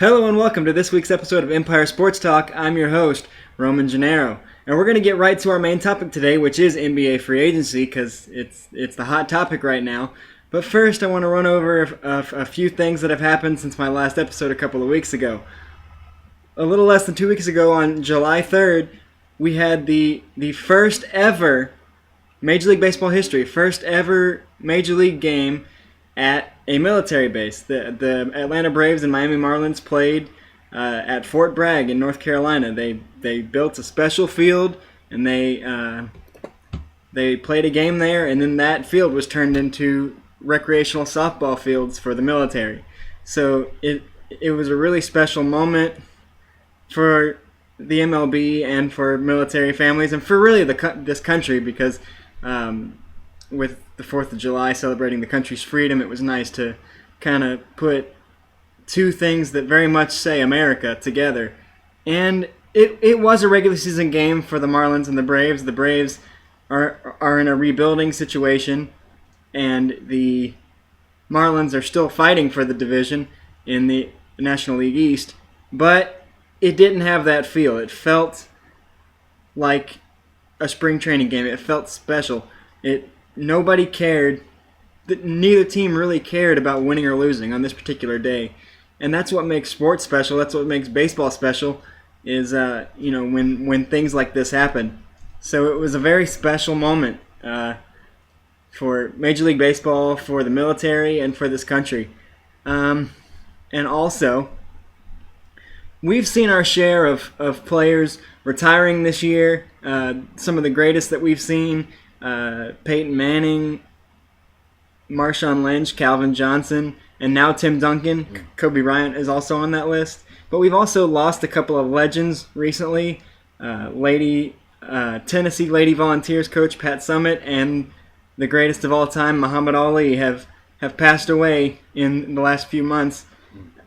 Hello and welcome to this week's episode of Empire Sports Talk. I'm your host, Roman Gennaro. And we're going to get right to our main topic today, which is NBA free agency, because it's the hot topic right now. But first, I want to run over a few things that have happened since my last episode a couple of weeks ago. A little less than 2 weeks ago, on July 3rd, we had the first ever Major League Baseball history, first ever Major League game at a military base. The Atlanta Braves and Miami Marlins played at Fort Bragg in North Carolina. They built a special field and they played a game there, and then that field was turned into recreational softball fields for the military. So it was a really special moment for the MLB and for military families and for really this country, because with the 4th of July celebrating the country's freedom, it was nice to kind of put two things that very much say America together. And it was a regular season game for the Marlins and the Braves. The Braves are in a rebuilding situation, and the Marlins are still fighting for the division in the National League East, but it didn't have that feel. It felt like a spring training game. It felt special. Nobody cared. Neither team really cared about winning or losing on this particular day. And that's what makes sports special. That's what makes baseball special, is when things like this happen. So it was a very special moment for Major League Baseball, for the military, and for this country. And also, we've seen our share of players retiring this year. Some of the greatest that we've seen: Peyton Manning, Marshawn Lynch, Calvin Johnson, and now Tim Duncan. Kobe Bryant is also on that list. But we've also lost a couple of legends recently. Tennessee Lady Volunteers coach Pat Summitt and the greatest of all time, Muhammad Ali, have passed away in the last few months,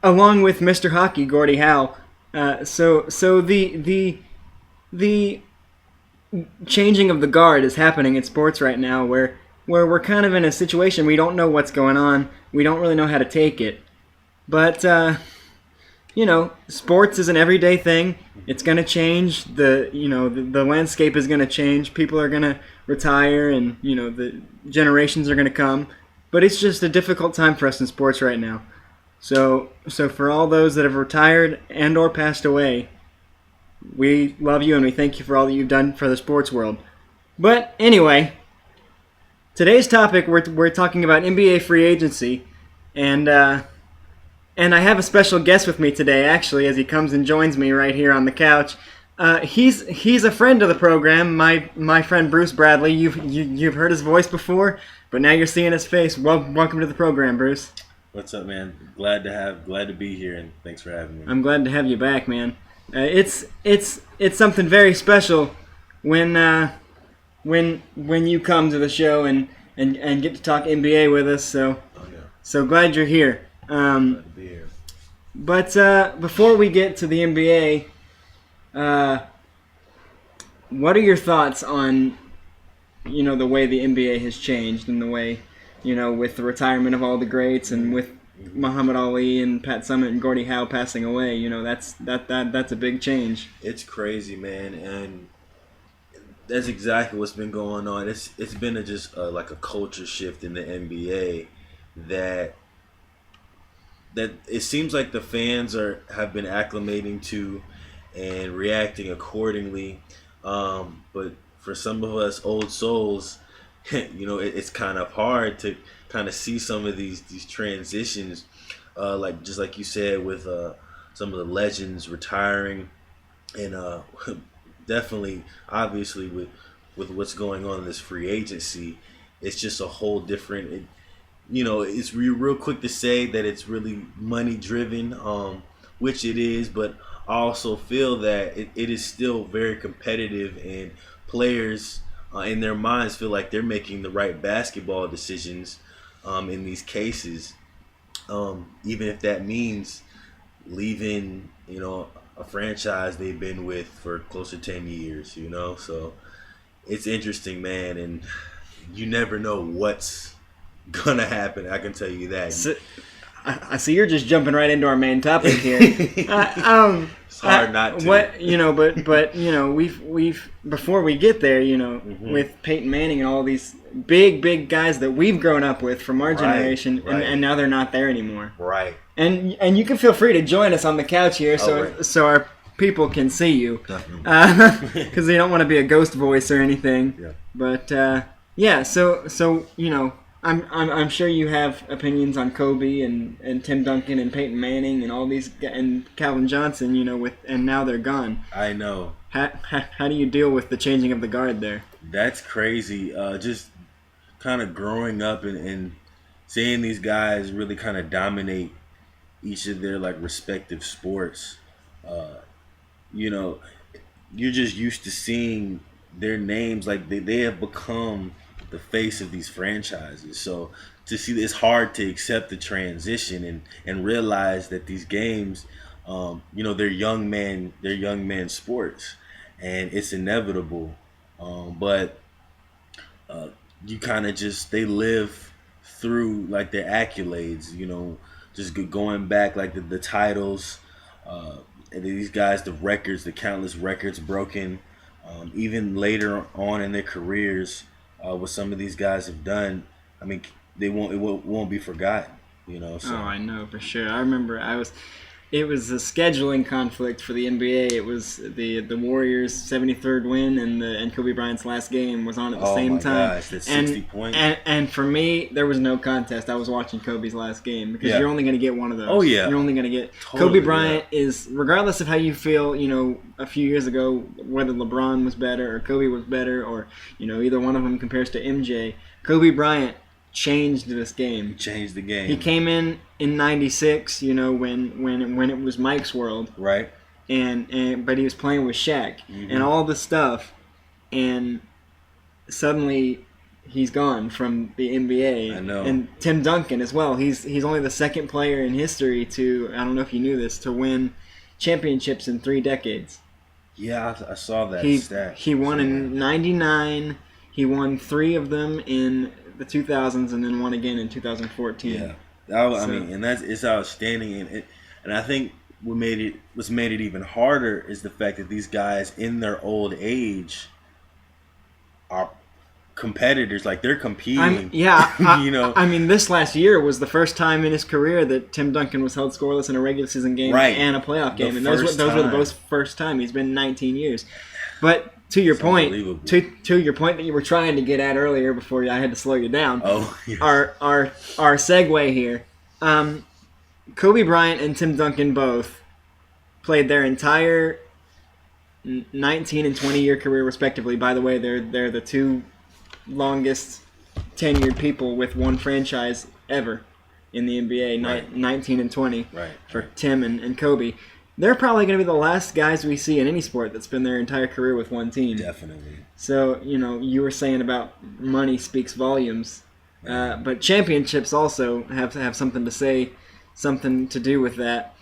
along with Mr. Hockey, Gordie Howe. So the changing of the guard is happening in sports right now, where we're kind of in a situation we don't know what's going on. We don't really know how to take it. But, sports is an everyday thing. It's going to change. The landscape is going to change. People are going to retire, and, the generations are going to come. But it's just a difficult time for us in sports right now. So for all those that have retired and or passed away, we love you and we thank you for all that you've done for the sports world. But anyway, today's topic, we're talking about NBA free agency, and I have a special guest with me today, actually, as he comes and joins me right here on the couch. He's a friend of the program, my friend Bruce Bradley. You've heard his voice before, but now you're seeing his face. Welcome to the program, Bruce. What's up, man? Glad to be here, and thanks for having me. I'm glad to have you back, man. It's something very special when you come to the show and get to talk NBA with us. So glad you're here. Glad to be here. But before we get to the NBA, what are your thoughts on the way the NBA has changed, and the way with the retirement of all the greats, and with Muhammad Ali and Pat Summitt and Gordie Howe passing away? That's a big change. It's crazy, man, and that's exactly what's been going on. It's been like a culture shift in the NBA that it seems like the fans have been acclimating to and reacting accordingly. But for some of us old souls, it's kind of hard to kind of see some of these transitions, like you said, with some of the legends retiring, and definitely, obviously, with what's going on in this free agency, it's just a whole different. It's real quick to say that it's really money driven, which it is, but I also feel that it is still very competitive, and players in their minds feel like they're making the right basketball decisions in these cases, even if that means leaving, a franchise they've been with for close to 10 years, So it's interesting, man, and you never know what's gonna happen. I can tell you that. I see you're just jumping right into our main topic here. It's hard not to. But we've before we get there, with Peyton Manning and all these big guys that we've grown up with from our generation, and now they're not there anymore. Right. And you can feel free to join us on the couch here, so our people can see you, because they don't want to be a ghost voice or anything. Yeah. But so I'm sure you have opinions on Kobe and Tim Duncan and Peyton Manning and all these, and Calvin Johnson, and now they're gone. I know. How do you deal with the changing of the guard there? That's crazy. Just kind of growing up and seeing these guys really kind of dominate each of their respective sports. You're just used to seeing their names, they have become the face of these franchises. So to see it's hard to accept the transition and realize that these games, they're young man sports, and it's inevitable. But you kind of they live through their accolades, just going back the titles, and these guys, the records, the countless records broken, even later on in their careers. What some of these guys have done, I mean, it won't be forgotten, So. Oh, I know for sure. I remember it was a scheduling conflict for the NBA. It was the Warriors' 73rd win and Kobe Bryant's last game was on at the same time. Oh my gosh, that's 60 points. And for me, there was no contest. I was watching Kobe's last game because you're only going to get one of those. Oh yeah, you're only going to get totally, Kobe Bryant is, regardless of how you feel, a few years ago, whether LeBron was better or Kobe was better or either one of them compares to MJ. Kobe Bryant changed this game. Changed the game. He came in '96, when it was Mike's world, right? But he was playing with Shaq and all this stuff, and suddenly he's gone from the NBA. I know. And Tim Duncan as well. He's only the second player in history to, I don't know if you knew this, to win championships in 3 decades. Yeah, I saw that stat. He won in '99. He won 3 of them in the 2000s, and then won again in 2014. Yeah, it's outstanding, and I think what's made it even harder is the fact that these guys in their old age are competitors, they're competing. I mean, this last year was the first time in his career that Tim Duncan was held scoreless in a regular season game and a playoff game, and those were the both first time. He's been 19 years, but. To your point that you were trying to get at earlier before I had to slow you down. Oh, yes. Our segue here. Kobe Bryant and Tim Duncan both played their entire 19 and 20-year career respectively. By the way, they're the 2 longest tenured people with one franchise ever in the NBA. Right. 19 and 20 for Right. Tim and Kobe. They're probably going to be the last guys we see in any sport that's been their entire career with one team. Definitely. So, you were saying about money speaks volumes. But championships also have something to say, something to do with that.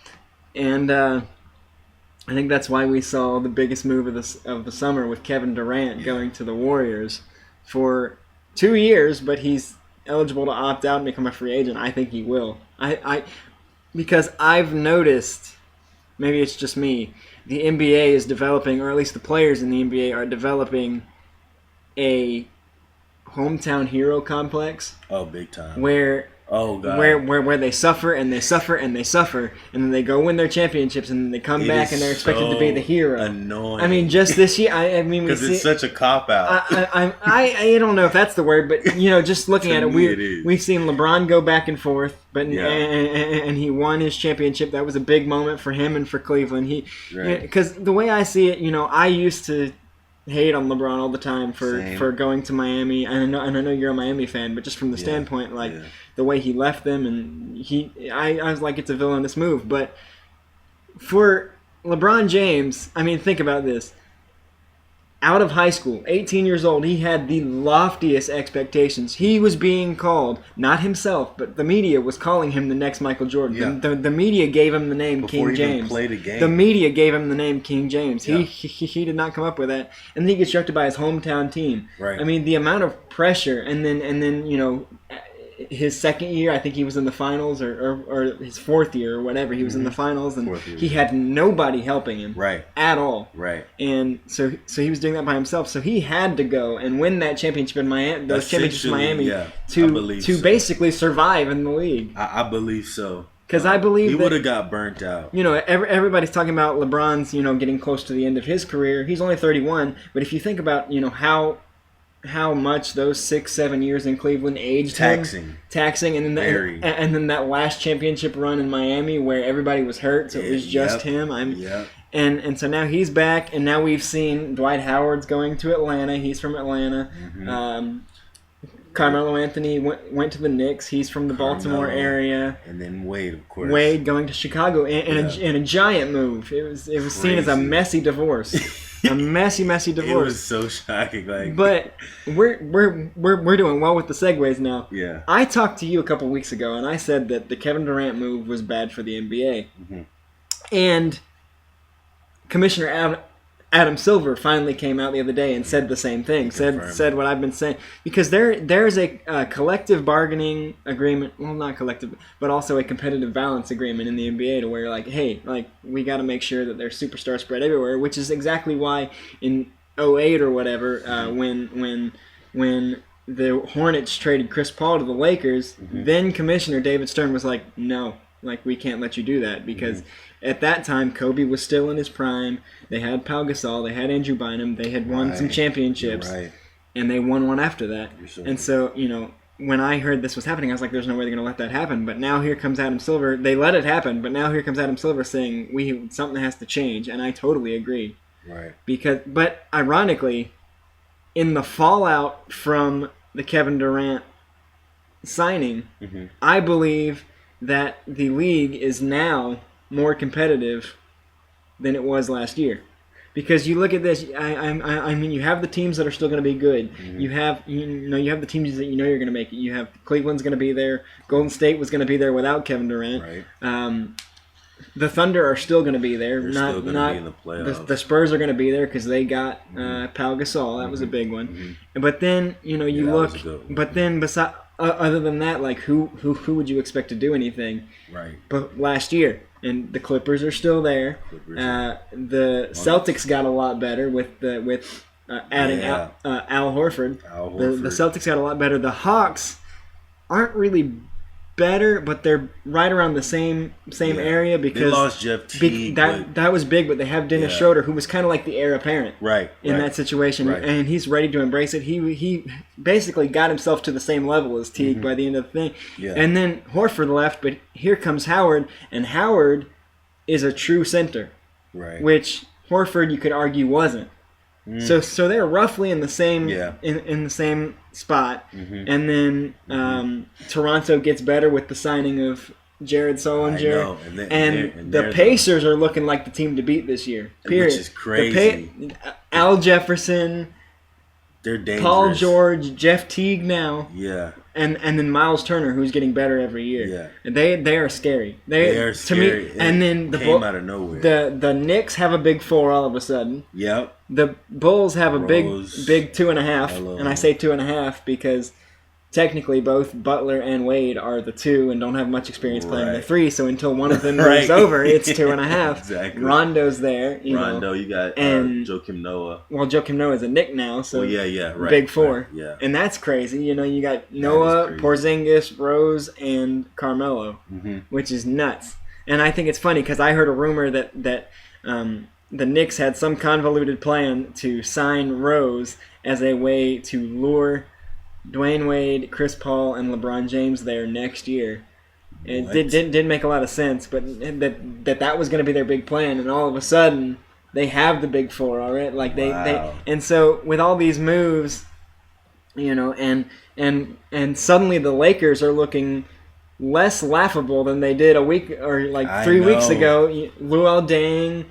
And I think that's why we saw the biggest move of the summer with Kevin Durant going to the Warriors for 2 years, but he's eligible to opt out and become a free agent. I think he will. Because I've noticed... Maybe it's just me. The NBA is developing, or at least the players in the NBA are developing a hometown hero complex. Oh, big time. Where Oh God. Where they suffer and they suffer and they suffer, and then they go win their championships, and then they come back and they're expected to be the hero. Annoying. I mean, just this year, I mean, because it's such a cop out. I don't know if that's the word, but just looking at it, we've seen LeBron go back and forth, but and he won his championship. That was a big moment for him and for Cleveland. Because the way I see it, I used to hate on LeBron all the time for going to Miami, and I know you're a Miami fan, but just from the standpoint the way he left them, and I was like, it's a villainous move. But for LeBron James, I mean, think about this. Out of high school, 18 years old, he had the loftiest expectations. He was being called, not himself, but the media was calling him the next Michael Jordan. Yeah. The media gave him the name Before King James. Even played a game. The media gave him the name King James. Yeah. He did not come up with that. And then he gets drafted by his hometown team. Right. I mean, the amount of pressure, and then his second year, I think he was in the finals, or his fourth year or whatever. He was in the finals, and he had nobody helping him at all. Right. And so he was doing that by himself. So he had to go and win that championship in Miami, those championships in Miami, to basically survive in the league. I believe so. Because I believe he would have got burnt out. Everybody's talking about LeBron's, getting close to the end of his career. He's only 31, but if you think about, how much those 6-7 years in Cleveland aged him, taxing, and then that last championship run in Miami where everybody was hurt, so it was just him. And so now he's back, and now we've seen Dwight Howard's going to Atlanta. He's from Atlanta. Carmelo Anthony went to the Knicks. He's from the Baltimore area. And then Wade, of course. Wade going to Chicago in a giant move. It was seen as a messy divorce. A messy divorce. It was so shocking. But we're doing well with the segues now. Yeah. I talked to you a couple weeks ago, and I said that the Kevin Durant move was bad for the NBA. And Commissioner Adam Silver finally came out the other day and said the same thing. Said what I've been saying, because there's a collective bargaining agreement. Well, not collective, but also a competitive balance agreement in the NBA to where we got to make sure that there's superstars spread everywhere, which is exactly why in 2008 or whatever, when the Hornets traded Chris Paul to the Lakers, then Commissioner David Stern was like, no, we can't let you do that, because at that time Kobe was still in his prime. They had Pau Gasol, they had Andrew Bynum, they had won some championships, and they won one after that. And so, when I heard this was happening, I was like, there's no way they're going to let that happen. But now here comes Adam Silver. They let it happen, but now here comes Adam Silver saying something has to change, and I totally agree. But ironically, in the fallout from the Kevin Durant signing, I believe that the league is now more competitive than it was last year, because you look at this. I mean, you have the teams that are still going to be good. You have the teams that you're going to make it. You have Cleveland's going to be there. Golden State was going to to be without Kevin Durant. The Thunder are still going to be there. They're still going to be in the playoffs. The Spurs are going to be there because they got Pau Gasol. That was a big one. But then you look. But then other than that, who would you expect to do anything? But last year. And the Clippers are still there. The Celtics got a lot better with adding Al Horford. The Celtics got a lot better. The Hawks aren't really better, but they're right around the same area, because they lost Jeff Teague. That was big, but they have Dennis Schroeder, who was kind of like the heir apparent in that situation, and he's ready to embrace it. He basically got himself to the same level as Teague by the end of the thing. And then Horford left, but here comes Howard, and Howard is a true center, which Horford, you could argue, wasn't. So they're roughly in the same in the same spot, and then Toronto gets better with the signing of Jared Solinger, and the Pacers are looking like the team to beat this year. Period. Which is crazy. Al Jefferson, they're dangerous. Paul George, Jeff Teague now. And then Miles Turner, who's getting better every year. And they are scary. They are scary. To me, and then the came out of nowhere. The Knicks have a big 4 all of a sudden. The Bulls have a big 2.5, and I say 2.5 because technically both Butler and Wade are the 2 and don't have much experience playing the 3. So until one of them moves over, it's 2.5. Exactly. Rondo's there. You got Joakim Noah. Well, Joakim Noah is a Knick now, so big 4. And that's crazy. You got Noah, Porzingis, Rose, and Carmelo, which is nuts. And I think it's funny because I heard a rumor that the Knicks had some convoluted plan to sign Rose as a way to lure Dwayne Wade, Chris Paul, and LeBron James there next year. It didn't make a lot of sense, but that was going to be their big plan, and all of a sudden they have the big 4 already. And so with all these moves, and suddenly the Lakers are looking less laughable than they did a week or like I 3 weeks know. ago. Luol Deng,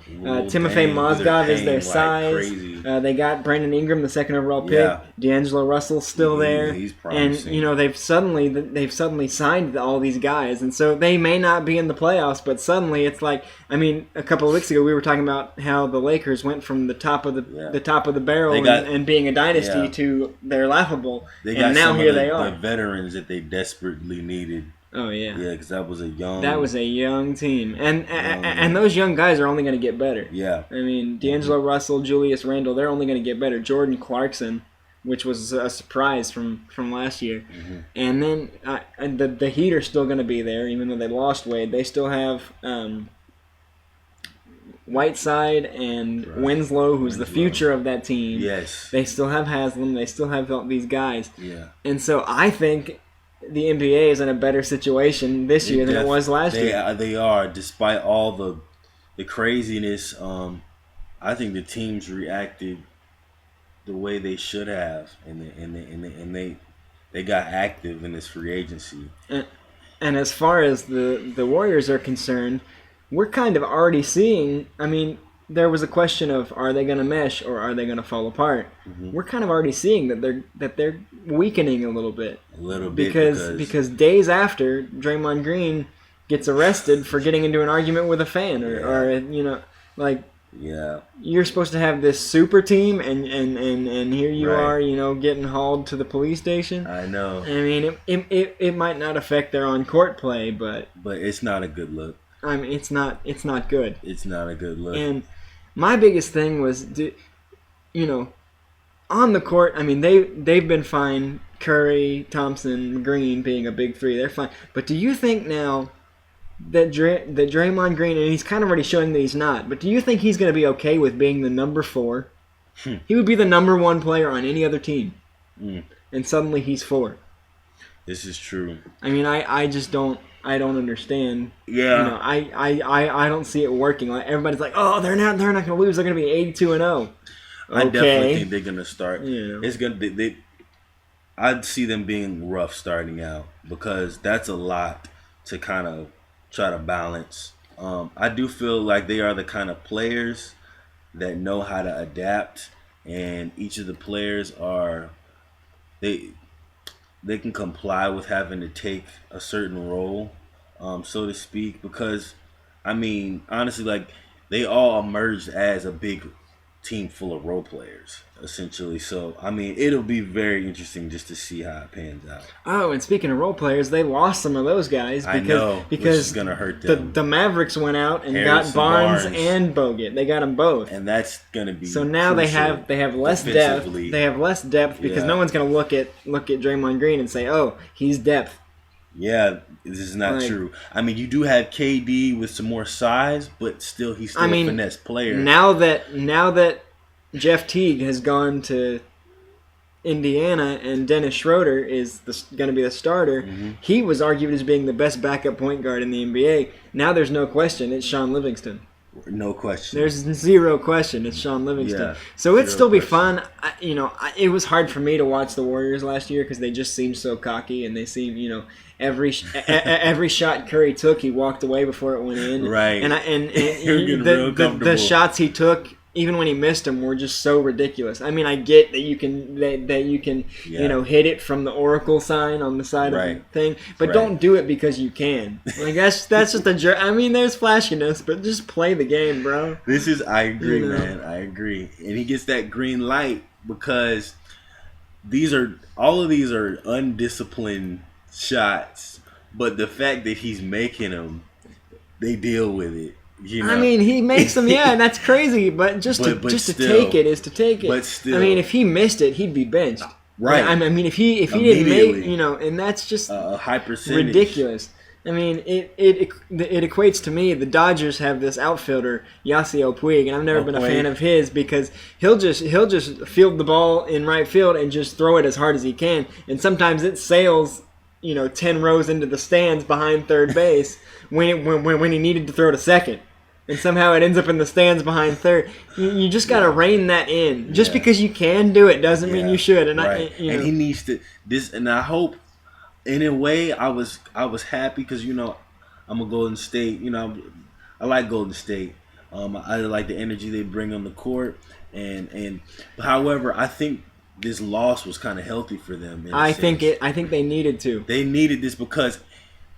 Timofey Deng, Mozgov is their like size. crazy. They got Brandon Ingram, the second overall pick. Yeah. D'Angelo Russell's still there. He's and promising. they've suddenly signed all these guys, and so they may not be in the playoffs, but suddenly it's like, I mean, a couple of weeks ago we were talking about how the Lakers went from the top of the barrel and being a dynasty to they're laughable, They got and now some here of they are. the veterans that they desperately needed. Oh yeah, Yeah, because that was a young team, and those young guys are only going to get better. Yeah, I mean, D'Angelo Russell, Julius Randle, they're only going to get better. Jordan Clarkson, which was a surprise from last year, and then the Heat are still going to be there, even though they lost Wade. They still have Whiteside and Winslow, who's the future of that team. Yes, they still have Haslam. They still have all these guys. Yeah, and so I think the NBA is in a better situation this year than it was last year. They are, despite all the craziness. I think the teams reacted the way they should have, and they got active in this free agency. And as far as the Warriors are concerned, we're kind of already seeing. I mean, there was a question of, are they going to mesh or are they going to fall apart? We're kind of already seeing that they're weakening a little bit. Because days after Draymond Green gets arrested for getting into an argument with a fan or you're supposed to have this super team and here you are, getting hauled to the police station. I know. I mean, it might not affect their on-court play, but it's not a good look. I mean, it's not good. It's not a good look. And my biggest thing was, on the court, I mean, they've been fine. Curry, Thompson, Green being a big three, they're fine. But do you think now that Draymond Green, and he's kind of already showing that he's not, but do you think he's going to be okay with being the number 4? He would be the number 1 player on any other team. And suddenly he's 4. This is true. I mean, I just don't. I don't understand. Yeah. I don't see it working. Like everybody's like, oh, they're not going to lose. They're going to be 82-0. Okay. I definitely think they're going to start. It's going to be. I'd see them being rough starting out because that's a lot to kind of try to balance. I do feel like they are the kind of players that know how to adapt, and each of the players are they can comply with having to take a certain role, so to speak, because, I mean, honestly, like, they all emerged as a big team full of role players, essentially. So, I mean, it'll be very interesting just to see how it pans out. Oh, and speaking of role players, they lost some of those guys because which is going to hurt them. The Mavericks went out and Harrison got Barnes and Bogut. They got them both. And that's going to be so now they have less depth. They have less depth because no one's going to look at Draymond Green and say, "Oh, he's depth." Yeah, this is not true. I mean, you do have KD with some more size, but he's still a finesse player. Now that Jeff Teague has gone to Indiana and Dennis Schroeder is going to be the starter, he was argued as being the best backup point guard in the NBA. Now there's no question. It's Sean Livingston. No question. There's zero question. It's Sean Livingston. Yeah, so it'd still be fun. It was hard for me to watch the Warriors last year because they just seemed so cocky and they seemed, every shot Curry took, he walked away before it went in. Right. And the shots he took, even when he missed them, were just so ridiculous. I mean, I get that you can hit it from the Oracle sign on the side of the thing, but don't do it because you can. Like that's just a. I mean, there's flashiness, but just play the game, bro. I agree, man. I agree, and he gets that green light because all of these are undisciplined shots, but the fact that he's making them, they deal with it. I mean, he makes them, and that's crazy. But to take it is to take it. But still, I mean, if he missed it, he'd be benched. Right. I mean, if he didn't make, and that's just a high percentage. Ridiculous. I mean, it equates to me. The Dodgers have this outfielder, Yasiel Puig, and I've never been a fan of his because he'll just field the ball in right field and just throw it as hard as he can, and sometimes it sails 10 rows into the stands behind third base when he needed to throw to second. And somehow it ends up in the stands behind third. You just got to rein that in. Just because you can do it doesn't mean you should. And and he needs to and I hope in a way, I was happy because I'm a Golden State. I like Golden State. I like the energy they bring on the court, and however, I think this loss was kind of healthy for them. I think they needed to. They needed this because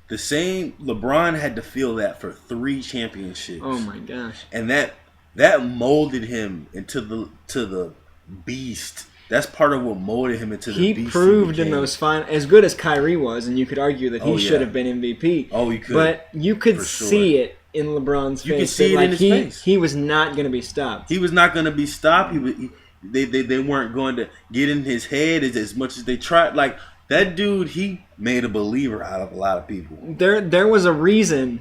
the same LeBron had to feel that for 3 championships. Oh my gosh! And that molded him into the beast. That's part of what molded him into the beast. He proved in those finals, as good as Kyrie was, and you could argue that he should have been MVP. Oh, you could. But you could see it in LeBron's face. You could see it in his face. He was not going to be stopped. He was not going to be stopped. They weren't going to get in his head as much as they tried. Like, that dude, he made a believer out of a lot of people. There was a reason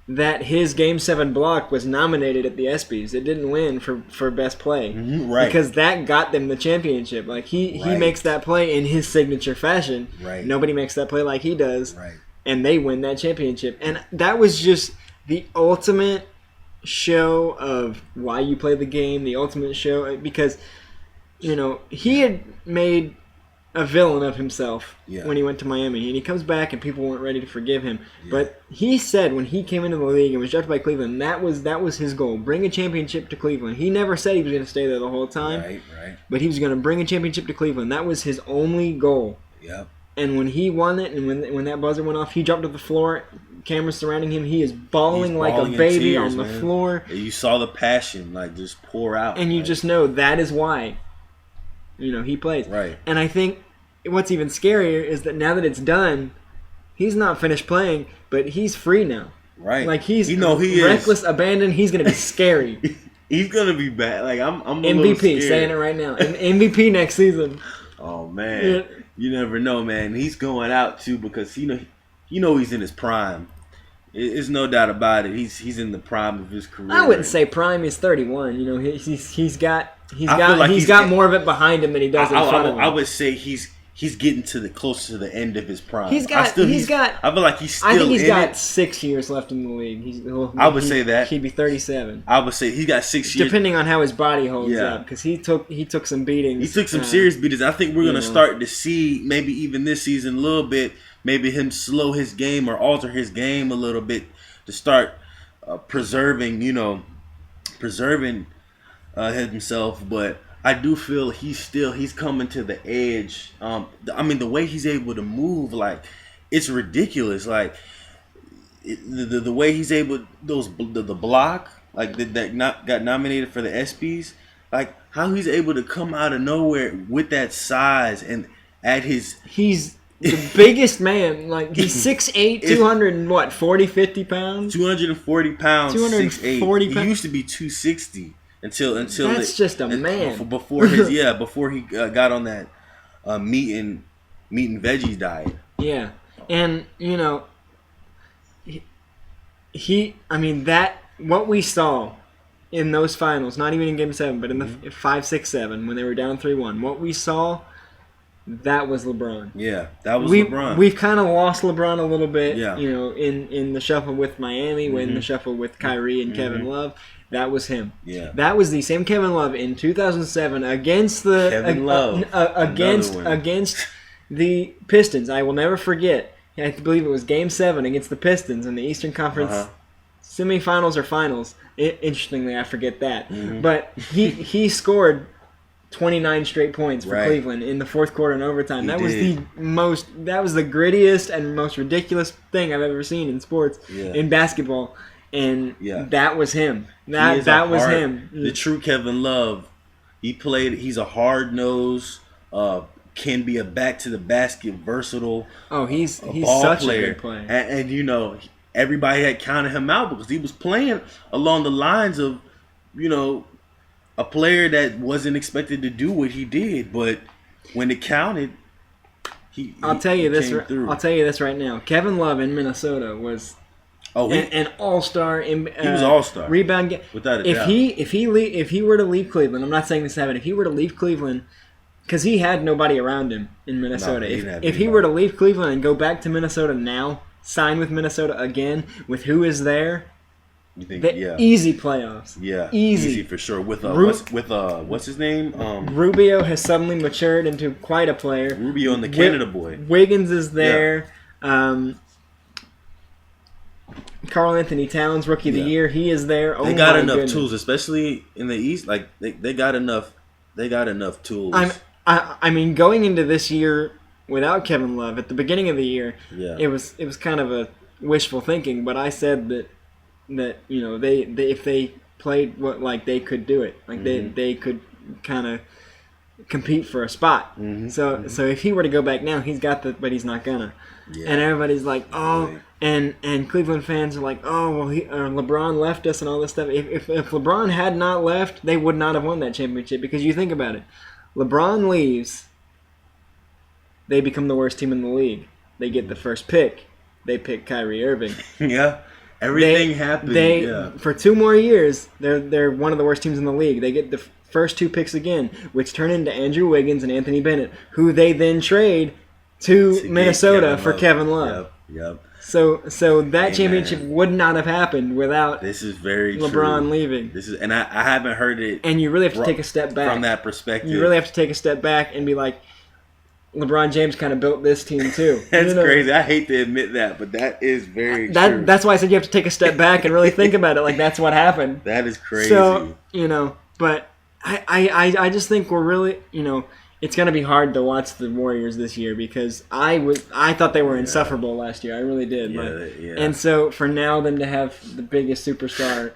that his Game 7 block was nominated at the ESPYs. It didn't win for best play. Right. Because that got them the championship. Like, he makes that play in his signature fashion. Right. Nobody makes that play like he does. Right. And they win that championship. And that was just the ultimate show of why you play the game, the ultimate show. Because, he had made a villain of himself when he went to Miami. And he comes back and people weren't ready to forgive him. Yeah. But he said when he came into the league and was drafted by Cleveland, that was his goal. Bring a championship to Cleveland. He never said he was going to stay there the whole time. Right. But he was going to bring a championship to Cleveland. That was his only goal. Yep. And when he won it and when that buzzer went off, he dropped to the floor. Cameras surrounding him. He is bawling like a baby on the floor. You saw the passion just pour out. And you just know that is why he plays. Right. And I think what's even scarier is that now that it's done, he's not finished playing, but he's free now. Right. Like he is reckless, abandoned. He's going to be scary. He's going to be bad. Like I'm MVP, saying it right now. An MVP next season. Oh man. You never know, man. He's going out too because he's in his prime. There's no doubt about it. He's in the prime of his career. I wouldn't say prime. He's 31. He's got more of it behind him than he does in front of him. I would say he's getting close to the end of his prime. I feel like he's still. I think he's got 6 years left in the league. I would say that he'd be 37. I would say he got 6 years, depending on how his body holds up, because he took some beatings. He took some serious beatings. I think we're gonna start to see maybe even this season a little bit. Maybe him slow his game or alter his game a little bit to start preserving himself. But I do feel he's coming to the edge. The way he's able to move, it's ridiculous. The way he's able the block that got nominated for the ESPYs, how he's able to come out of nowhere with that size and at he's the biggest man. He's 6'8", 240, 50 pounds? 240 pounds, 240 6'8". He used to be 260 until that's just a man. Before he got on that meat and veggies diet. Yeah. And, what we saw in those finals, not even in Game 7, but in the 5, 6, 7, when they were down 3-1, what we saw, that was LeBron. Yeah, that was LeBron. We've kind of lost LeBron a little bit, in the shuffle with Miami, in the shuffle with Kyrie and Kevin Love. That was him. Yeah, that was the same Kevin Love in 2007 against the against the Pistons. I will never forget. I believe it was Game 7 against the Pistons in the Eastern Conference semifinals or finals. Interestingly, I forget that. But he scored 29 straight points for Cleveland in the fourth quarter and overtime. That was the grittiest and most ridiculous thing I've ever seen in sports, in basketball. And that was him. That was him. The true Kevin Love. He's a hard-nosed, can be a back-to-the-basket, versatile he's ball such player. A good player. And everybody had counted him out because he was playing along the lines of, a player that wasn't expected to do what he did, but when it counted, I'll tell you this right now. Kevin Love in Minnesota was an all-star. He was all-star. Rebound. Without a doubt. If he were to leave Cleveland, I'm not saying this happened. If he were to leave Cleveland, because he had nobody around him in Minnesota. If he were to leave Cleveland and go back to Minnesota now, sign with Minnesota again with who is there, You think? The easy playoffs. Yeah, easy for sure. With what's his name? Rubio has suddenly matured into quite a player. Rubio and the Canada boy. Wiggins is there. Yeah. Karl Anthony Towns, Rookie of the Year, he is there. They got enough tools, especially in the East. Like they got enough. They got enough tools. I mean, going into this year without Kevin Love at the beginning of the year, it was kind of a wishful thinking. But I said that you know they if they played they could do it, like they could kind of compete for a spot. Mm-hmm. So if he were to go back now, he's got but he's not gonna. Yeah. And everybody's like, oh, and Cleveland fans are like, oh, well, LeBron left us and all this stuff. If LeBron had not left, they would not have won that championship, because you think about it. LeBron leaves, they become the worst team in the league. They get the first pick. They pick Kyrie Irving. Yeah. Everything happened. For 2 more years, they're one of the worst teams in the league. They get the first 2 picks again, which turn into Andrew Wiggins and Anthony Bennett, who they then trade to Minnesota for Kevin Love. Yep. So that championship would not have happened without LeBron leaving. And I haven't heard it. And you really have to take a step back from that perspective. You really have to take a step back and be like, LeBron James kind of built this team too. That's crazy. I hate to admit that, but that is very true. That's why I said you have to take a step back and really think about it. Like, that's what happened. That is crazy. So but I just think we're really it's going to be hard to watch the Warriors this year, because I thought they were insufferable last year. I really did. And so for now, them to have the biggest superstar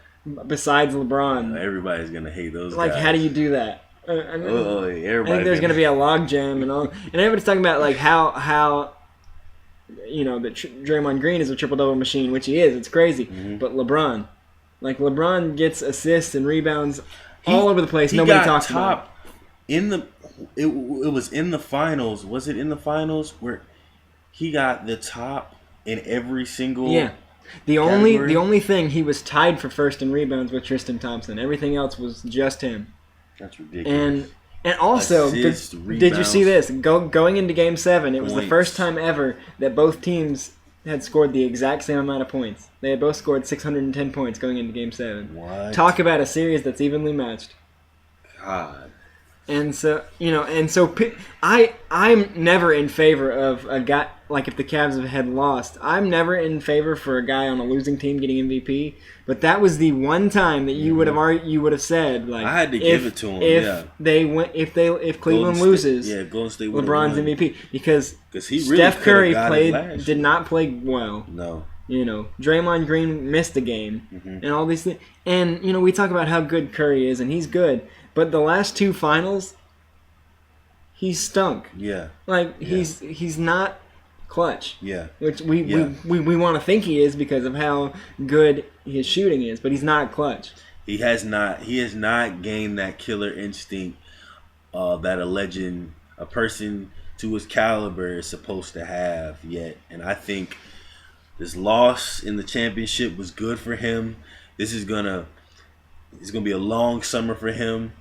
besides LeBron, everybody's going to hate those guys. Like, how do you do that? I think there's going to be a logjam and all. And everybody's talking about like how that Draymond Green is a triple-double machine, which he is. It's crazy. Mm-hmm. But LeBron gets assists and rebounds all over the place. Nobody talks about it. It was in the finals. Was it in the finals where he got the top in every single The only thing, he was tied for first in rebounds with Tristan Thompson. Everything else was just him. That's ridiculous. And also, did you see this? Going into Game 7, it was the first time ever that both teams had scored the exact same amount of points. They had both scored 610 points going into Game 7. What? Talk about a series that's evenly matched. God. And so, I'm never in favor of a guy, like if the Cavs had lost, I'm never in favor for a guy on a losing team getting MVP. But that was the one time that you would have said, like, I had to give it to him. If Cleveland loses, Golden State LeBron's won. MVP, because he really Steph Curry did not play well. No. Draymond Green missed the game, and all these things. And we talk about how good Curry is, and he's good. But the last 2 finals, he's stunk. Yeah. He's not clutch. Yeah. Which we want to think he is because of how good his shooting is, but he's not clutch. He has not gained that killer instinct that a person to his caliber is supposed to have yet. And I think this loss in the championship was good for him. It's gonna be a long summer for him.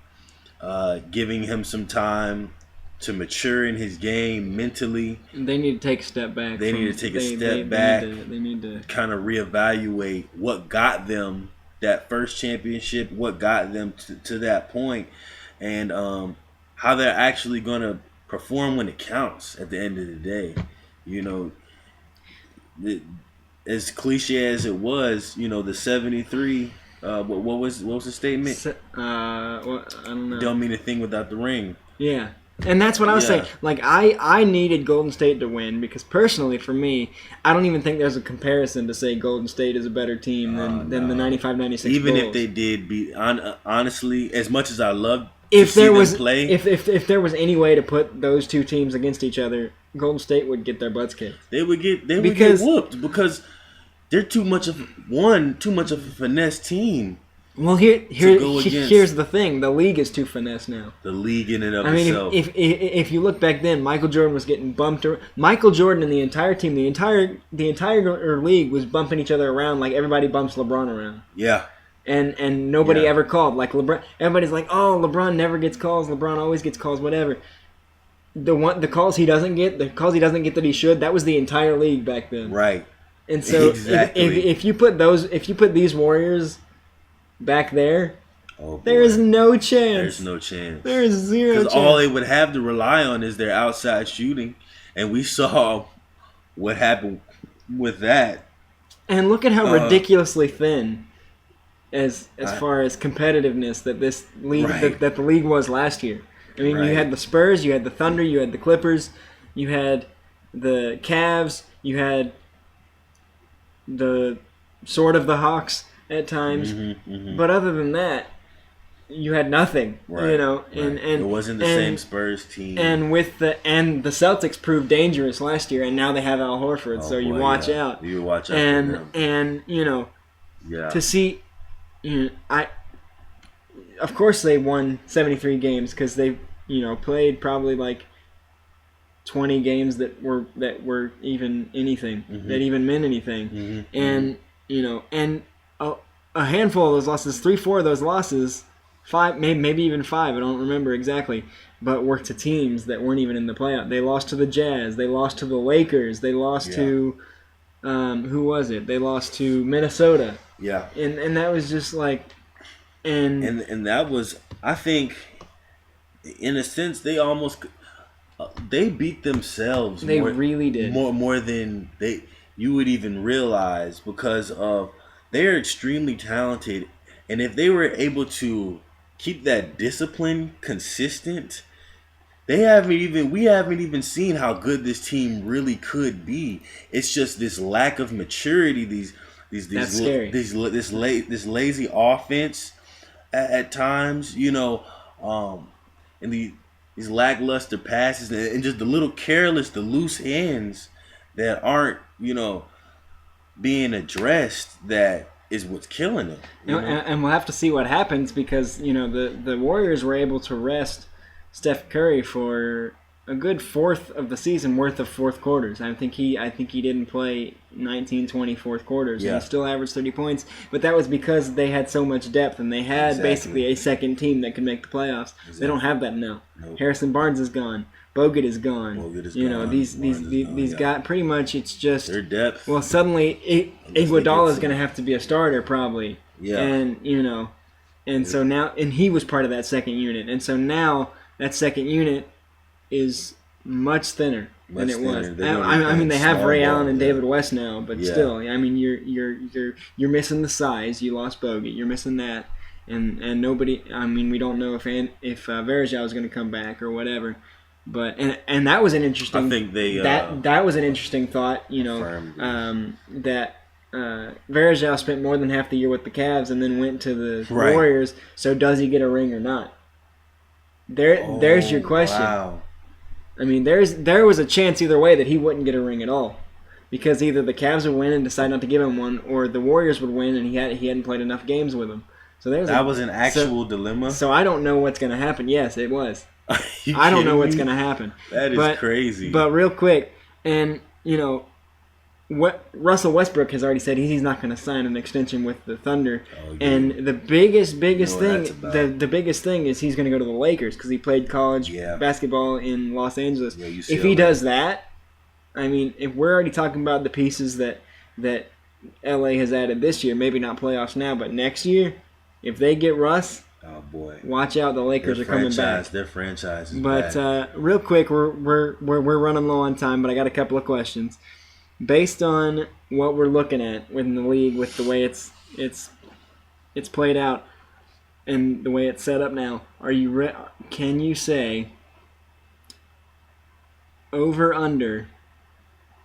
Giving him some time to mature in his game mentally. They need to take a step back. They need to take a step back. They need to kind of reevaluate what got them that first championship, what got them to that point, and how they're actually going to perform when it counts at the end of the day. As cliche as it was, the 73. What was the statement? I don't know. Don't mean a thing without the ring. Yeah. And that's what I was saying. Like, I needed Golden State to win because personally, for me, I don't even think there's a comparison to say Golden State is a better team than the 95-96 Even Bulls. if they did beat, honestly, as much as I love if to there see was them play, if there was any way to put those 2 teams against each other, Golden State would get their butts kicked. They would get whooped because they're too much of a finesse team. Well, here's the thing: the league is too finesse now. The league in and of itself. If you look back then, Michael Jordan was getting bumped. Michael Jordan and the entire team, the entire league was bumping each other around like everybody bumps LeBron around. Yeah. And nobody ever called like LeBron. Everybody's like, oh, LeBron never gets calls. LeBron always gets calls. Whatever. The calls he doesn't get, that he should. That was the entire league back then. Right. And so Exactly. if you put these Warriors back there, Oh there is boy, no chance. there's no chance. There is zero Because all chance. they would have to rely on is their outside shooting, and we saw what happened with that. And look at how Uh, ridiculously thin, as I, far as competitiveness that this league right, that the league was last year. I mean, you right. had the Spurs, you had the Thunder, you had the Clippers, you had the Cavs, you had the sort of the Hawks at times, Hmm. but other than that, you had nothing. You Right, know, right. It wasn't the same Spurs team. and the Celtics proved dangerous last year, and now they have Al Horford, Oh so you boy, watch yeah. out. You watch out for them. And Yeah. to see, I of course they won 73 games because they played probably like 20 games that were even anything that even meant anything, and and a, a handful of those losses, 3-4 of those losses, five maybe even five, I don't remember exactly, but were to teams that weren't even in the playoff. They lost to the Jazz, they lost to the Lakers, they lost to who was it? They lost to Minnesota, Yeah. and that was just like and And that was, I think, in a sense, they almost they beat themselves they really did. more than they you would even realize, because of they're extremely talented, and if they were able to keep that discipline consistent, we haven't even seen how good this team really could be. It's just this lack of maturity, That's scary. this lazy offense at times, and these lackluster passes, and just the little careless, the loose ends that aren't, being addressed, that is what's killing them. And we'll have to see what happens because the Warriors were able to rest Steph Curry for a good fourth of the season worth of fourth quarters. I think he didn't play 19, 20 fourth quarters, and Yeah. he still averaged 30 points. But that was because they had so much depth, and they had Exactly. basically a second team that could make the playoffs. They don't have that now. Nope. Harrison Barnes is gone. Bogut is gone. Bogut is These gone. these Barnes is gone, these yeah. guys, pretty much it's just Their depth. well, suddenly Unless they Iguodala get is going to have to be a starter probably. Yeah. And so now, and he was part of that second unit, and so now that second unit is much thinner than it was. I mean, they have Ray Allen and David West now, but still, I mean, you're missing the size. You lost Bogut. You're missing that, and nobody. I mean, we don't know if Varejao is going to come back or whatever. But and that was an interesting. I think they that was an interesting thought. That Varejao spent more than half the year with the Cavs and then went to the Right. Warriors. So does he get a ring or not? There's your question. Wow. I mean, there was a chance either way that he wouldn't get a ring at all, because either the Cavs would win and decide not to give him one, or the Warriors would win and he hadn't played enough games with them. So That was an actual dilemma. So I don't know what's going to happen. Yes, it was. You I don't know kidding what's me? going to happen. That is crazy. But real quick, and what Russell Westbrook has already said, he's not going to sign an extension with the Thunder. Oh, yeah. And the biggest You thing, know what that's about. the biggest thing is he's going to go to the Lakers because he played college basketball in Los Angeles. Yeah, if he does that, I mean, if we're already talking about the pieces that LA has added this year, maybe not playoffs now, but next year, if they get Russ, oh boy, watch out, the Lakers are coming back. Their franchise is But back. real quick, we're running low on time, but I got a couple of questions. Based on what we're looking at within the league, with the way it's played out and the way it's set up now, can you say over under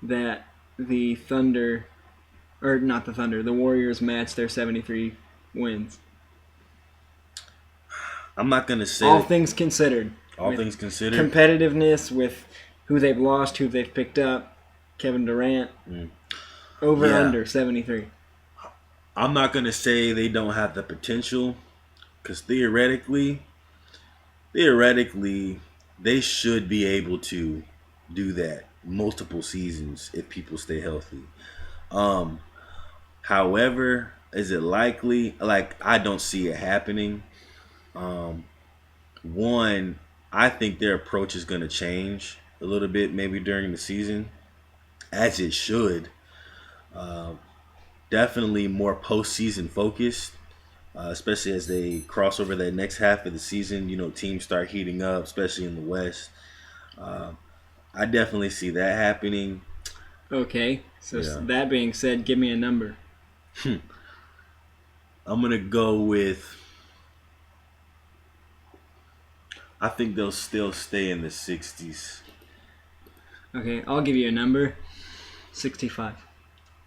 that the Thunder, or not the Thunder, the Warriors match their 73 wins? I'm not gonna say all things considered. All things considered, competitiveness with who they've lost, who they've picked up, Kevin Durant, over under 73. I'm not gonna say they don't have the potential, because theoretically, they should be able to do that multiple seasons if people stay healthy. However, is it likely? Like, I don't see it happening. One, I think their approach is going to change a little bit maybe during the season, as it should. Uh, Definitely more postseason focused, especially as they cross over that next half of the season. Teams start heating up, especially in the West. Uh, I definitely see that happening. Okay, so Yeah. that being said, give me a number. I'm going to go with, I think they'll still stay in the 60s. Okay, I'll give you a number. 65.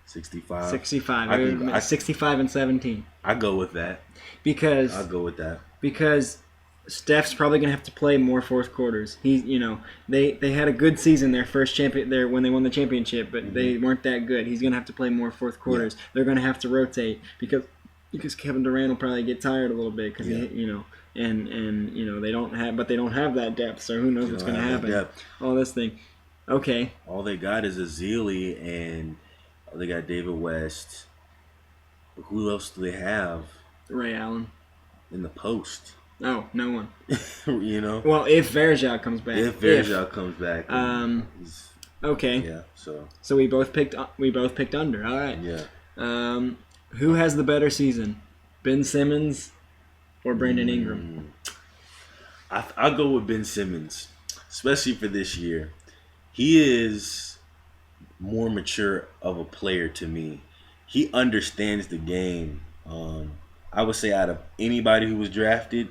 65. 65. 65 and 17. I go with that. Because I'll go with that. Because Steph's probably gonna have to play more fourth quarters. They had a good season their first when they won the championship, but they weren't that good. He's gonna have to play more fourth quarters. Yeah. They're gonna have to rotate because Kevin Durant will probably get tired a little bit because they don't have that depth. So who knows what's gonna happen? All this thing. Okay. All they got is Azili and they got David West. Who else do they have? Ray Allen. In the post. Oh, no one. Well, if Verjao comes back. If Verjao comes back. Okay. Yeah. So we both picked under. All right. Yeah. Who has the better season, Ben Simmons or Brandon Ingram? I'll go with Ben Simmons, especially for this year. He is more mature of a player to me. He understands the game. I would say out of anybody who was drafted,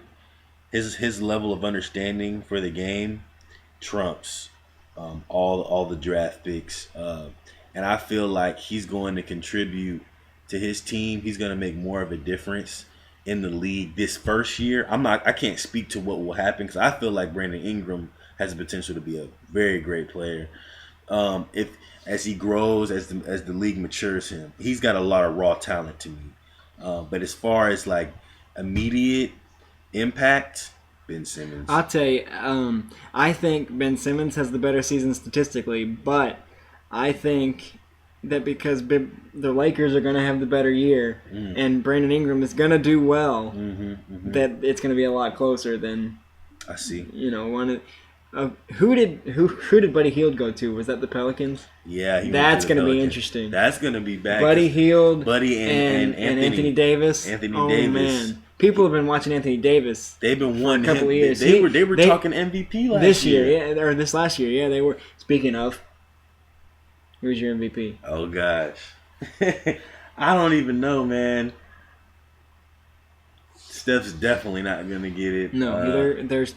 his level of understanding for the game trumps all the draft picks. And I feel like he's going to contribute to his team. He's going to make more of a difference in the league this first year. I can't speak to what will happen because I feel like Brandon Ingram has the potential to be a very great player. As he grows, as the league matures him, he's got a lot of raw talent to me. But as far as like immediate impact, Ben Simmons. I'll tell you, I think Ben Simmons has the better season statistically, but I think that because the Lakers are going to have the better year and Brandon Ingram is going to do well, that it's going to be a lot closer than. I see. Who did Buddy Hield go to? Was that the Pelicans? Yeah, that's going to be interesting. That's going to be bad. Buddy Hield, and Anthony Davis. Anthony Davis. Man, people have been watching Anthony Davis. They've been wanting a couple of years. They were talking MVP last year, or this last year. Yeah, they were. Speaking of, who's your MVP? Oh gosh, I don't even know, man. Steph's definitely not gonna get it. No, there's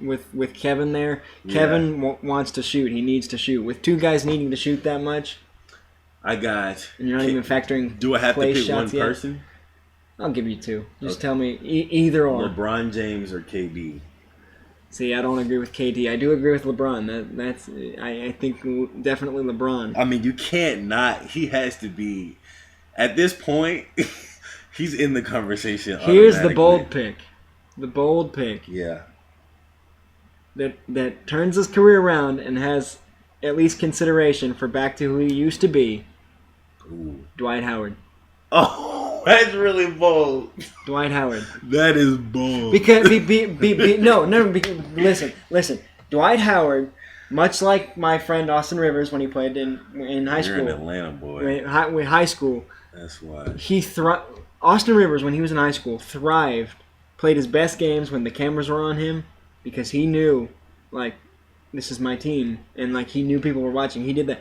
with Kevin there. Kevin wants to shoot. He needs to shoot. With two guys needing to shoot that much, and you're not even factoring. Do I have to pick one person? I'll give you two. Just tell me either or. LeBron James or KD. See, I don't agree with KD. I do agree with LeBron. I think definitely LeBron. I mean, you can't not. He has to be at this point. He's in the conversation. Here's the bold pick. The bold pick. Yeah. That turns his career around and has at least consideration for back to who he used to be. Ooh. Dwight Howard. Oh, that's really bold. Dwight Howard. That is bold. Because listen. Dwight Howard, much like my friend Austin Rivers when he played in high school. You're an Atlanta boy. High school. That's why. Austin Rivers, when he was in high school, thrived, played his best games when the cameras were on him because he knew, like, this is my team, and like he knew people were watching. He did that.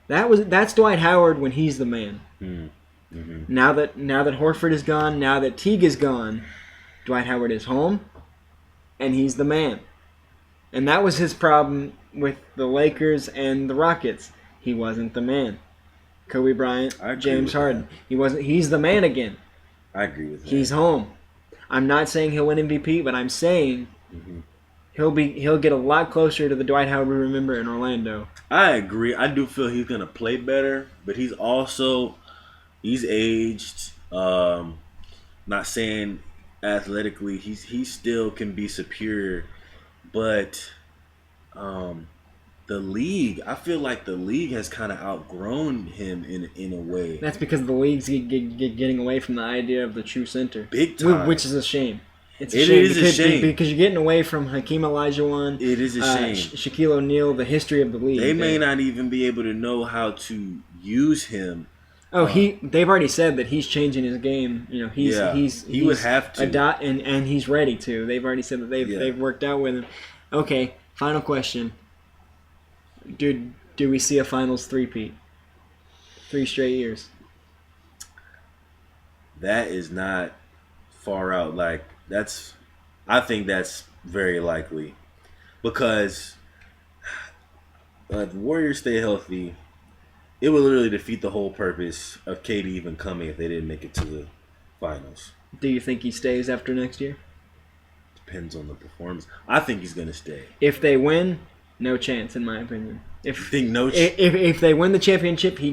That's Dwight Howard when he's the man. Mm-hmm. Now that Horford is gone, now that Teague is gone, Dwight Howard is home, and he's the man. And that was his problem with the Lakers and the Rockets. He wasn't the man. Kobe Bryant, James Harden. He's the man again. I agree with that. He's home. I'm not saying he'll win MVP, but I'm saying he'll get a lot closer to the Dwight Howard we remember in Orlando. I agree. I do feel he's gonna play better, but he's aged. Not saying athletically he still can be superior, but the league, I feel like the league has kind of outgrown him in a way. That's because the league's getting away from the idea of the true center. Big time. Which is a shame. It is a shame. Because you're getting away from Hakeem Olajuwon. It is a shame. Shaquille O'Neal, the history of the league. They may not even be able to know how to use him They've already said that he's changing his game. You know, he would have to. And he's ready to. They've already said that they've worked out with him. Okay, final question. Do we see a finals three-peat? 3 straight years. That is not far out. Like, I think that's very likely. Because if the Warriors stay healthy, it would literally defeat the whole purpose of KD even coming if they didn't make it to the finals. Do you think he stays after next year? Depends on the performance. I think he's going to stay. If they win, no chance, in my opinion. If they win the championship, he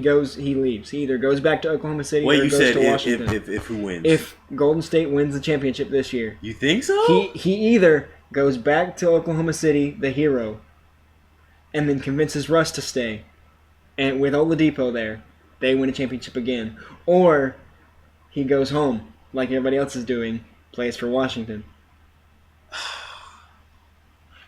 leaves. He either goes back to Oklahoma City or goes to Washington. If who wins? If Golden State wins the championship this year. You think so? He either goes back to Oklahoma City, the hero, and then convinces Russ to stay. And with Oladipo there, they win a championship again. Or he goes home, like everybody else is doing, plays for Washington.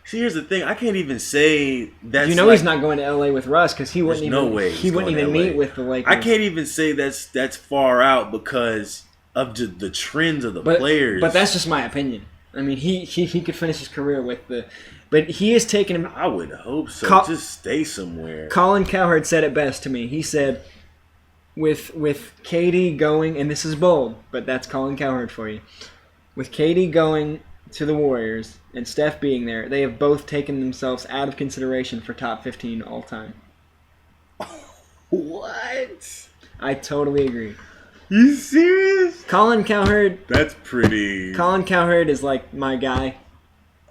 See, here's the thing. I can't even say that's. He's not going to L.A. with Russ because he wouldn't even. No way. He wouldn't even meet with the Lakers. I can't even say that's far out because of the trends of the players. But that's just my opinion. I mean, he could finish his career with the. But he has taken him. I would hope so. Just stay somewhere. Colin Cowherd said it best to me. He said, with KD going, and this is bold, but that's Colin Cowherd for you. With KD going to the Warriors and Steph being there, they have both taken themselves out of consideration for top 15 all time. What? I totally agree. You serious? Colin Cowherd. That's pretty. Colin Cowherd is like my guy.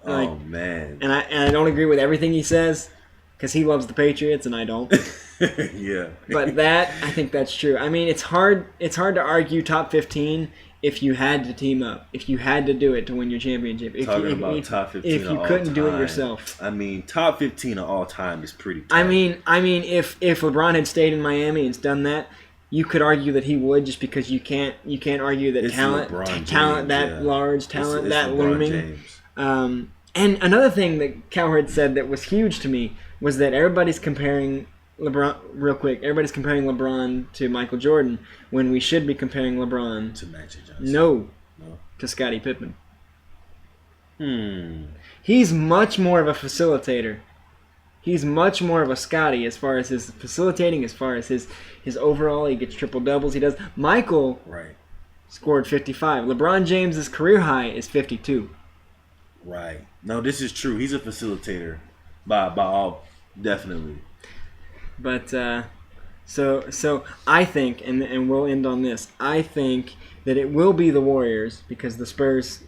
Oh man. And I don't agree with everything he says because he loves the Patriots and I don't. Yeah. But I think that's true. I mean, it's hard to argue top 15 if you had to team up, if you had to do it to win your championship. Talking about top 15 if you couldn't do it yourself. I mean, top 15 of all time is pretty tough. I mean, if LeBron had stayed in Miami and done that, you could argue that he would, just because you can't argue that talent that large, talent that looming. And another thing that Cowherd said that was huge to me was that everybody's comparing LeBron, real quick, everybody's comparing LeBron to Michael Jordan when we should be comparing LeBron to Magic Johnson. No, to Scottie Pippen. He's much more of a facilitator. He's much more of a Scottie as far as his facilitating, as far as his overall. He gets triple doubles. He does. Michael scored 55. LeBron James's career high is 52. Right. No, this is true. He's a facilitator, by all, definitely. But so I think, and we'll end on this. I think that it will be the Warriors because the Spurs,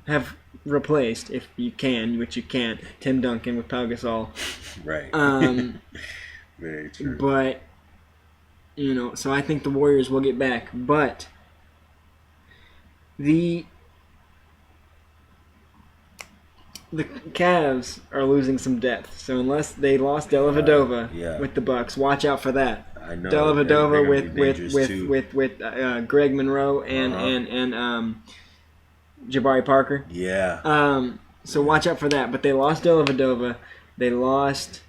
have replaced, if you can, which you can't, Tim Duncan with Pau Gasol. Right. Very true. But so I think the Warriors will get back, but the Cavs are losing some depth. So unless they lost Dellavedova with the Bucks, watch out for that. I know. Dellavedova with Greg Monroe and Jabari Parker. Yeah. So watch out for that. But they lost Dellavedova. They lost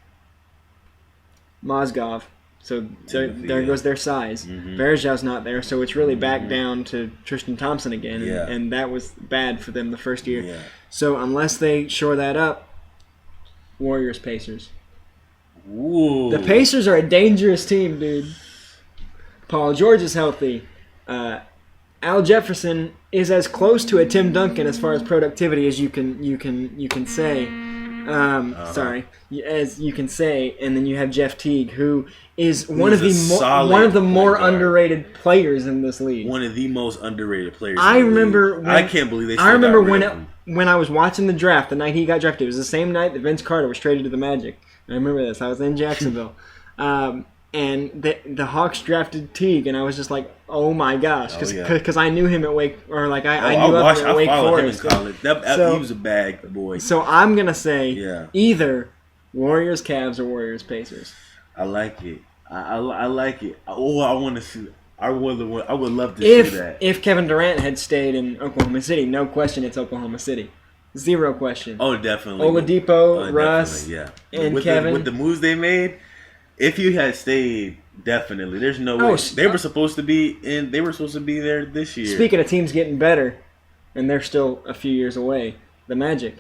Mozgov. So there goes their size. Varejão's not there, so it's really back down to Tristan Thompson again, and that was bad for them the first year. Yeah. So unless they shore that up, Warriors Pacers. Ooh. The Pacers are a dangerous team, dude. Paul George is healthy. Al Jefferson is as close to a Tim Duncan as far as productivity as you can say. Sorry, as you can say, and then you have Jeff Teague, who is one of the more underrated players in this league. One of the most underrated players. I remember. I can't believe they. I remember when I was watching the draft, the night he got drafted. It was the same night that Vince Carter was traded to the Magic. I remember this. I was in Jacksonville, and the Hawks drafted Teague, and I was just like, "Oh my gosh!" Because I knew him at Wake, or like I knew of him at Wake Forest. Him in college. He was a bad boy. So I'm gonna say either Warriors Cavs or Warriors Pacers. I like it. I like it. Oh, I want to see. I would love to see that. If Kevin Durant had stayed in Oklahoma City, no question, it's Oklahoma City. Zero question. Oh, definitely. Oladipo, Russ, yeah. and with Kevin. With the moves they made, If you had stayed, definitely. There's no way they were supposed to be in. They were supposed to be there this year. Speaking of teams getting better, and they're still a few years away, the Magic.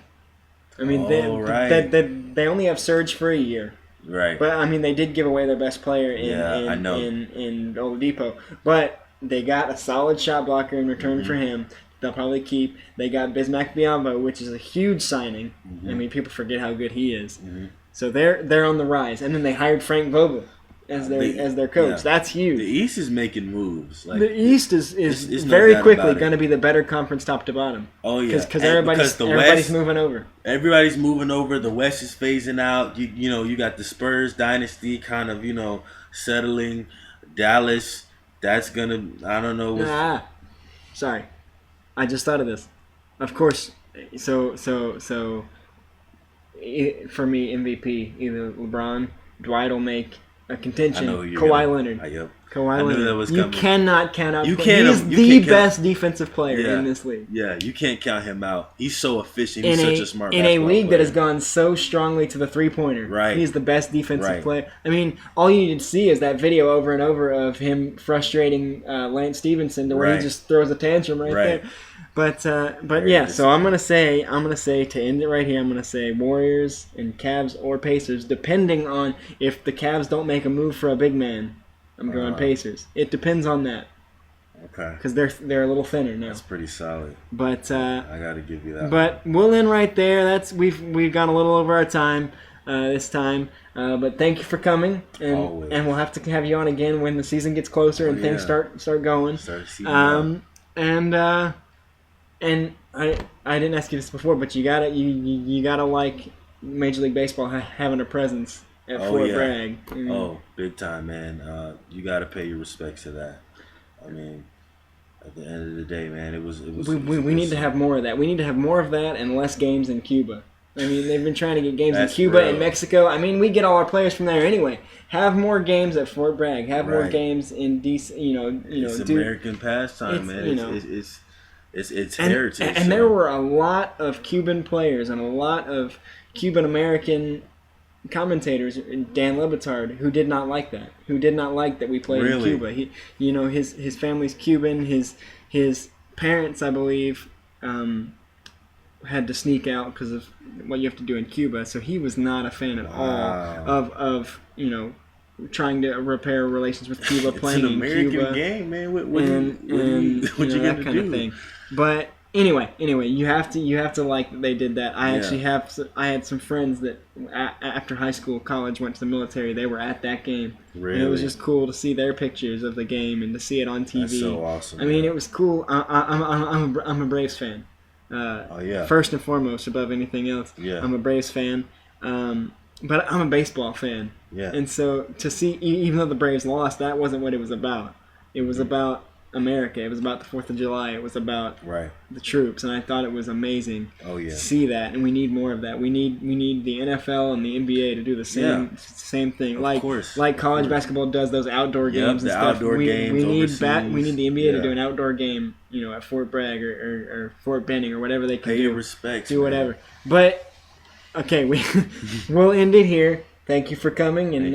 I mean, they only have Serge for a year. Right. But I mean, they did give away their best player I know. in Oladipo. But they got a solid shot blocker in return for him. They'll probably keep. They got Bismack Biyombo, which is a huge signing. I mean, people forget how good he is. So they're on the rise. And then they hired Frank Vogel as their coach. Yeah. That's huge. The East is making moves. Like, the East is very quickly going to be the better conference top to bottom. Oh yeah, because everybody's moving over. Everybody's moving over. The West is phasing out. You got the Spurs dynasty kind of settling. Dallas, that's gonna, I don't know. Sorry, I just thought of this. Of course, so for me, MVP, either LeBron, Dwight will make a contention. Kawhi Leonard. Kawhi Leonard. That was you cannot count out. He's the best defensive player in this league. Yeah, you can't count him out. He's so efficient. He's such a smart in a league that has gone so strongly to the three-pointer. Right. He's the best defensive player. I mean, all you need to see is that video over and over of him frustrating Lance Stevenson to where he just throws a tantrum right there. But yeah, so I'm gonna say to end it right here, I'm gonna say Warriors and Cavs or Pacers, depending on if the Cavs don't make a move for a big man. I'm going Pacers. It depends on that. Okay. Because they're a little thinner now. That's pretty solid. But I gotta give you that. But we'll end right there. We've gone a little over our time this time. But thank you for coming, and we'll have to have you on again when the season gets closer and things start going. And I didn't ask you this before, but you gotta like Major League Baseball having a presence at Fort Bragg. Big time, man. You gotta pay your respects to that. I mean, at the end of the day, man, it was. We need to have more of that. We need to have more of that and less games in Cuba. I mean, they've been trying to get games in Cuba and Mexico. I mean, we get all our players from there anyway. Have more games at Fort Bragg. Have more games in DC. It's American pastime, man. It's heritage. And there were a lot of Cuban players and a lot of Cuban American commentators, Dan Lebitard, who did not like that. Who did not like that we played in Cuba. His family's Cuban. His parents, I believe, had to sneak out because of what you have to do in Cuba. So he was not a fan at all of trying to repair relations with Cuba, playing in Cuba. It's an American game, man. What you got to do? Thing. But anyway, you have to like that they did that. I had some friends that after high school, college, went to the military. They were at that game. Really? And it was just cool to see their pictures of the game and to see it on TV. That's so awesome. I mean, it was cool. I'm a Braves fan. First and foremost, above anything else. Yeah. I'm a Braves fan. But I'm a baseball fan. Yeah. And so to see, even though the Braves lost, that wasn't what it was about. It was about America. It was about the 4th of July. It was about the troops. And I thought it was amazing to see that. And we need more of that. We need the NFL and the NBA to do the same thing. Like college basketball does those outdoor games and the stuff. Outdoor games we need overseas. we need the NBA to do an outdoor game, at Fort Bragg or Fort Benning or whatever they can do. Pay your respects. Do whatever. Man. But okay, we'll end it here. Thank you for coming. And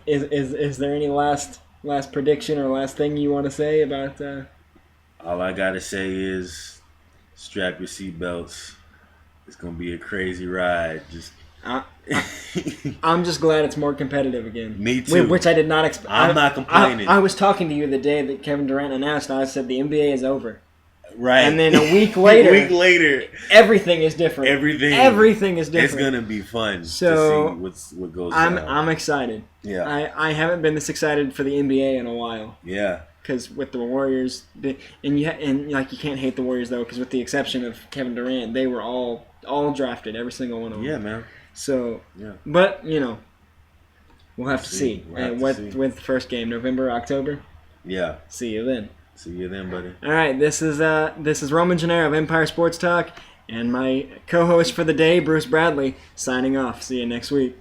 is there any last prediction or last thing you want to say about? All I gotta say is, strap your seatbelts. It's gonna be a crazy ride. I'm just glad it's more competitive again. Me too. Which I did not expect. I'm not complaining. I was talking to you the day that Kevin Durant announced, and I said the NBA is over. Right. And then a week later, everything is different. Everything is different. It's gonna be fun so to see what goes down. I'm excited. Yeah. I haven't been this excited for the NBA in a while. Yeah. Because with the Warriors, and you can't hate the Warriors though, because with the exception of Kevin Durant, they were all drafted, every single one of them. Yeah, man. So, but we'll have to see. With the first game, November, October. Yeah. See you then. See you then, buddy. All right, this is Roman Gennaro of Empire Sports Talk, and my co-host for the day, Bruce Bradley, signing off. See you next week.